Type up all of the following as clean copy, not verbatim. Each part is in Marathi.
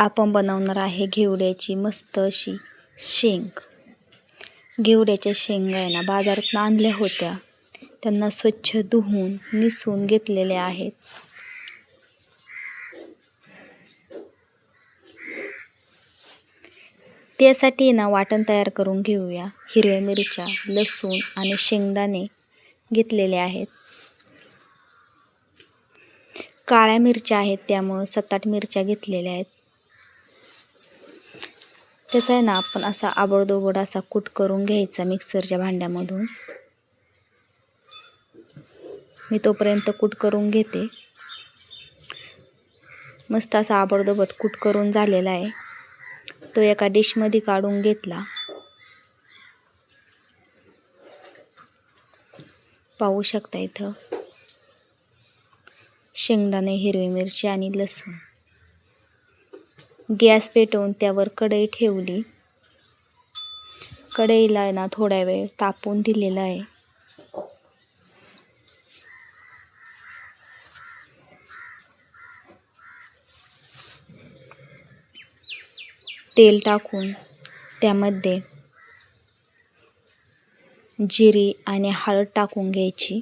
आपण बनवणार आहे घेवड्याची मस्त अशी शेंग. घेवड्याच्या शेंगा आहे ना बाजारातून आणल्या होत्या. त्यांना स्वच्छ धुवून निसून घेतलेले आहेत. त्यासाठी ना वाटण तयार करून घेऊया. हिरव्या मिरच्या, लसूण आणि शेंगदाणे घेतलेले आहेत. काळ्या मिरच्या आहेत त्यामुळे 7-8 मिरच्या घेतलेल्या आहेत. त्याचा आहे ना आपण असा आबडधोबड असा कूट करून घ्यायचा मिक्सरच्या भांड्यामधून. मी तोपर्यंत कूट करून घेते. मस्त असा आबडधोबड कूट करून झालेला आहे. तो एका डिशमध्ये काढून घेतला. पाहू शकता इथं शेंगदाणे, हिरवी मिरची आणि लसूण. गॅस पेटवून त्यावर कढई ठेवली. कढईला ना थोडा वेळ तापून दिलेला आहे. तेल टाकून त्यामध्ये जिरे आणि हळद टाकून घ्यायची.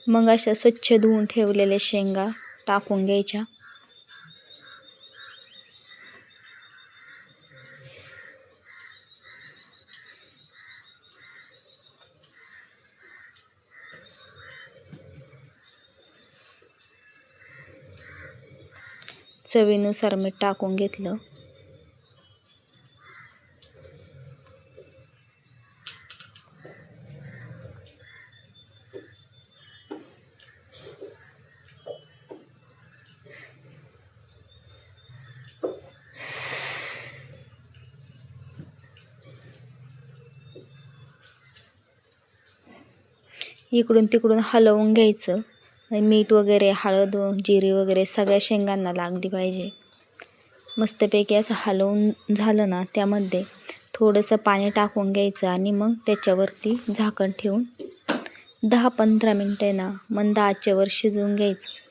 मग अशा स्वच्छ धुवून ठेवलेल्या शेंगा टाकून घ्यायच्या. चवीनुसार मीठ टाकून घेतलं. इकडून तिकडून हलवून घ्यायचं. मीठ वगैरे, हळद, जिरे वगैरे सगळ्या शेंगांना लागली पाहिजे. मस्तपैकी असं हलवून झालं ना त्यामध्ये थोडंसं पाणी टाकून घ्यायचं आणि मग त्याच्यावरती झाकण ठेवून 10-15 मिनटे ना मंद आचेवर शिजवून घ्यायचं.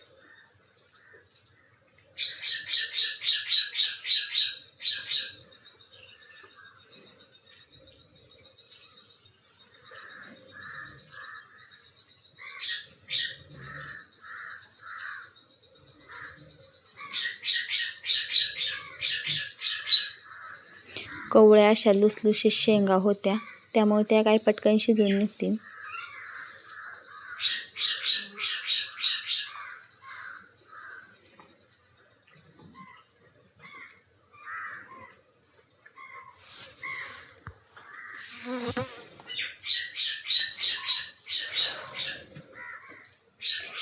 कवळ्या अशा लुसलुशीत शेंगा होत्या त्यामुळे त्या काही पटकन शिजून निघतील.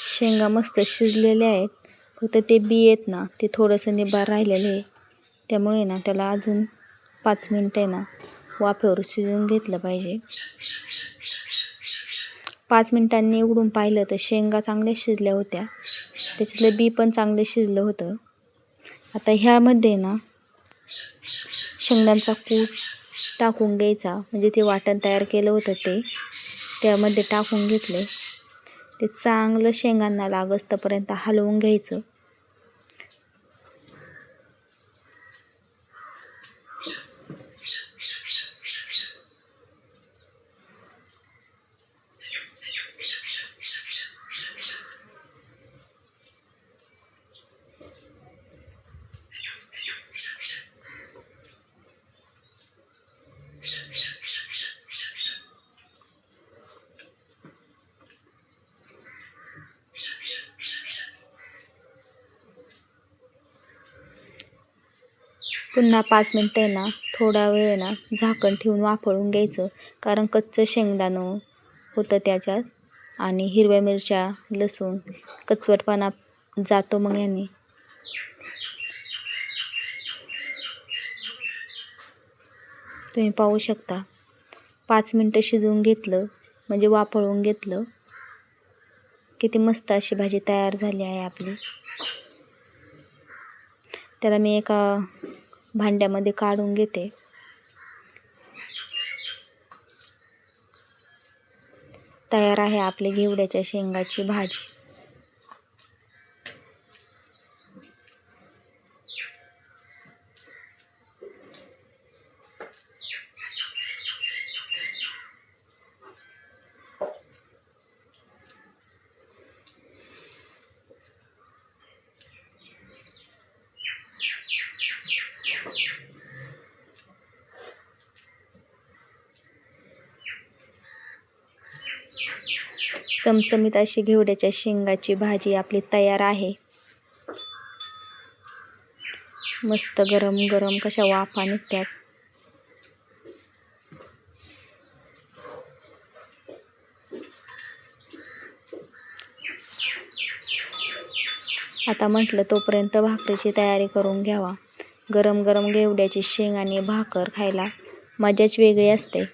शेंगा मस्त शिजलेल्या आहेत. फक्त ते बी आहेत ना ते थोडंसं निबार राहिलेलं आहे. त्यामुळे ना त्याला अजून 5 मिनटे ना वाफेवर शिजवून घेतलं पाहिजे. 5 मिनिटांनी उघडून पाहिलं तर शेंगा चांगल्या शिजल्या होत्या. त्याच्यातलं बी पण चांगलं शिजलं होतं. आता ह्यामध्ये ना शेंगदाण्याचा कूट टाकून घ्यायचा. म्हणजे ते वाटण तयार केलं होतं ते त्यामध्ये टाकून घेतले. ते चांगलं शेंगांना लागस्तपर्यंत हलवून घ्यायचं. पुन्हा 5 मिनटे ना थोडा वेळ ना झाकण ठेवून वाफळून घ्यायचं. कारण कच्चं शेंगदाणं होतं त्याच्यात आणि हिरव्या मिरच्या, लसूण कचवटपणा जातो मग याने. तुम्ही पाहू शकता 5 मिनटं शिजवून घेतलं म्हणजे वाफळून घेतलं. किती मस्त अशी भाजी तयार झाली आहे आपली. त्याला मी एका भांड्यामध्ये काढून घेते. तयार आहे आपली घेवड्याच्या शेंगाची भाजी. चमचमीत अशी घेवड्याच्या शेंगाची भाजी आपली तयार आहे. मस्त गरम गरम कशा वाफा निघतात. आता म्हटलं तोपर्यंत भाकरीची तयारी करून घ्यावा. गरम गरम घेवड्याची शेंग आणि भाकर खायला मजाच वेगळी असते.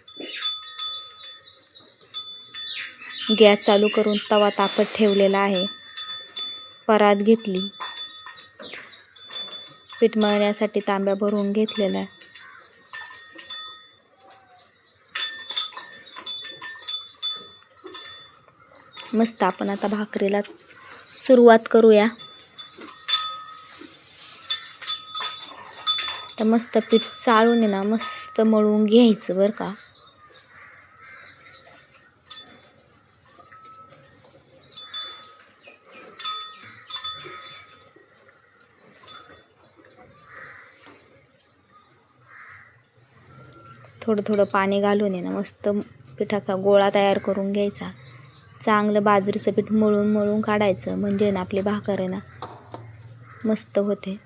गॅस चालू करून तवा तापत ठेवलेला आहे. परात घेतली. पीठ मळण्यासाठी तांब्या भरून घेतलेला आहे. मस्त आपण आता भाकरीला सुरुवात करूया. तर मस्त पीठ चाळून आहे ना मस्त मळून घ्यायचं बरं का. थोडं थोडं पाणी घालून आहे ना मस्त पिठाचा गोळा तयार करून घ्यायचा. चांगलं बाजरीचं पीठ मळून मळून काढायचं, म्हणजे ना आपली भाकर आहे ना मस्त होते.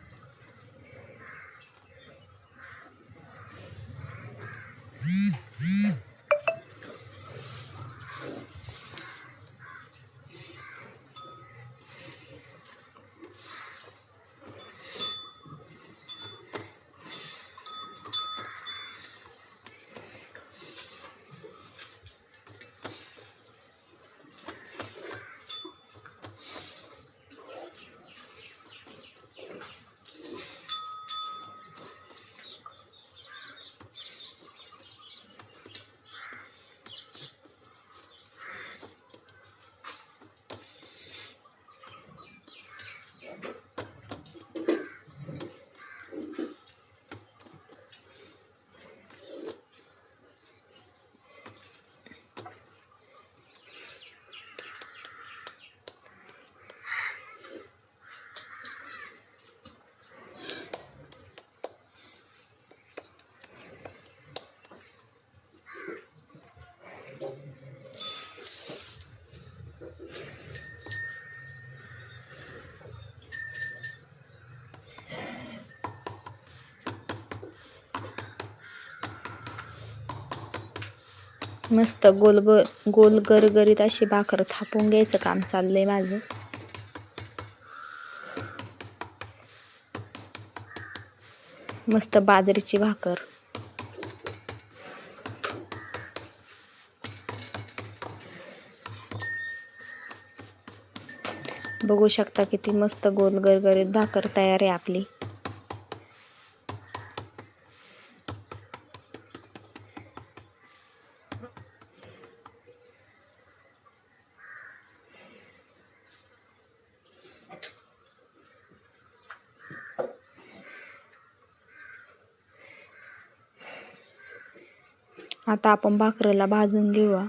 मस्त गोल गरगरीत अशी भाकर थापून घ्यायचं काम चाललंय माझं. मस्त बाजरीची भाकर. बघू शकता किती मस्त गोल गरगरीत भाकर तयार आहे आपली. आता आपण भाकरीला भाजून घेऊया.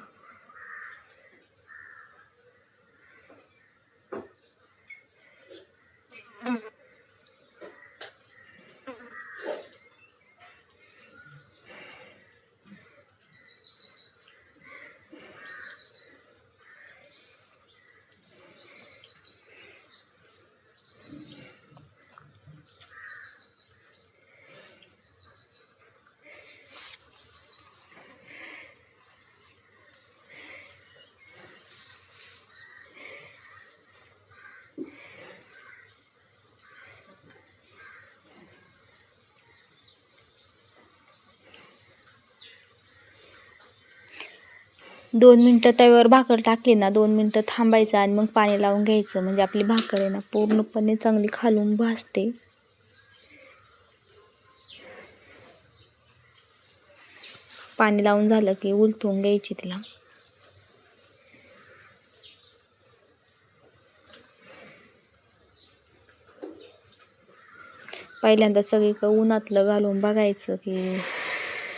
2 मिनटं तव्यावर भाकर टाकली ना, 2 मिनटं थांबायचं आणि मग पाणी लावून घ्यायचं. म्हणजे आपली भाकर आहे ना पूर्णपणे चांगली खालून भाजते. पाणी लावून झालं की उलटून घ्यायची तिला. पहिल्यांदा सगळीकडे उन्हातलं घालून बघायचं की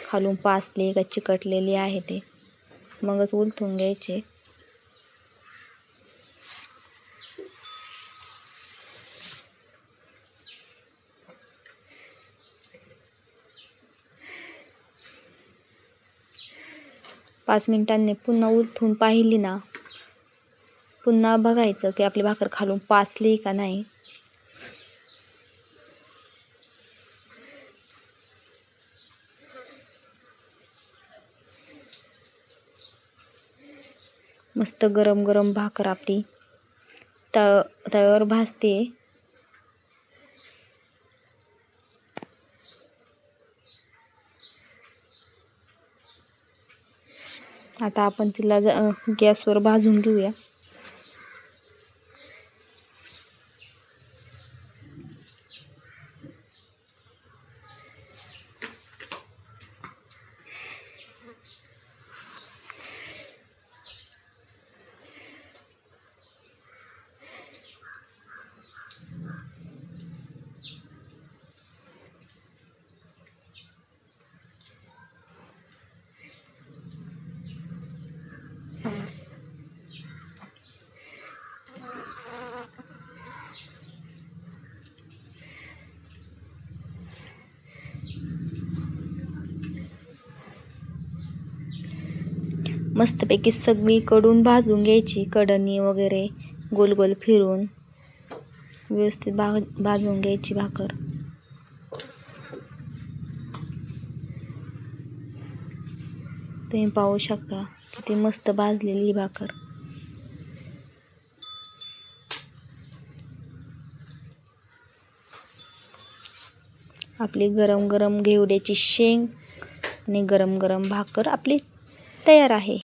खालून पासली का चिकटलेली आहे ते, मगच उलटून घ्यायचे. पाच मिनिटांनी पुन्हा उलटून पाहिली ना, पुन्हा बघायचं की आपली भाकर खालून पासली का नाही. मस्त गरम गरम भाकर आपली तव्यावर भाजते. आता आपण तिला गॅसवर भाजून घेऊया. मस्तपैकी सगळीकडून भाजून घ्यायची. कढणी वगैरे गोल गोल फिरून व्यवस्थित भाजून घ्यायची भाकर. तुम्ही पाहू शकता किती मस्त भाजलेली भाकर. आपली गरम गरम घेवड्याची शेंग आणि गरम गरम भाकर आपली तयार आहे.